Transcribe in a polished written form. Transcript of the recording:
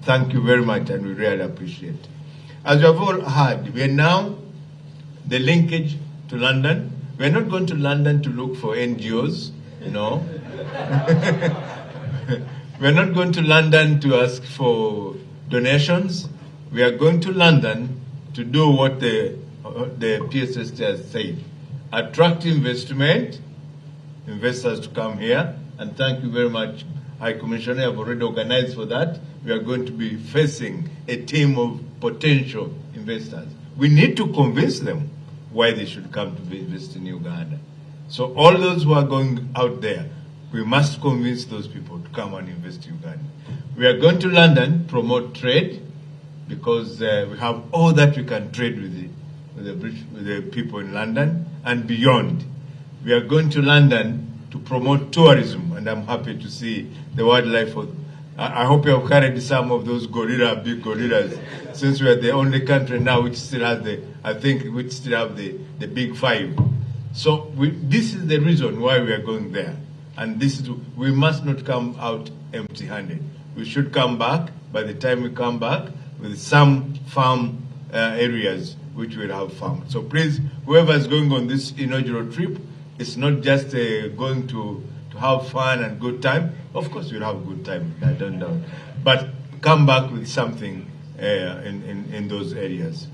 Thank you very much, and we really appreciate it. As you have all heard, we are now the linkage to London. We are not going to London to look for NGOs, no. We are not going to London to ask for donations. We are going to London to do what the PSST has said: attract investment, investors to come here. And thank you very much, High Commissioner. I've already organized for that. We are going to be facing a team of potential investors. We need to convince them why they should come to invest in Uganda. So all those who are going out there, we must convince those people to come and invest in Uganda. We are going to London, promote trade, because we have all that we can trade with the people in London and beyond. We are going to London to promote tourism, and I'm happy to see the wildlife. I hope you have carried some of those big gorillas, since we are the only country now which still has which still have the big five. So this is the reason why we are going there. And we must not come out empty-handed. We should come back, by the time we come back, with some farm areas which will have farmed. So please, whoever is going on this inaugural trip, it's not just going to have fun and good time. Of course, we'll have a good time, I don't doubt. But come back with something in those areas.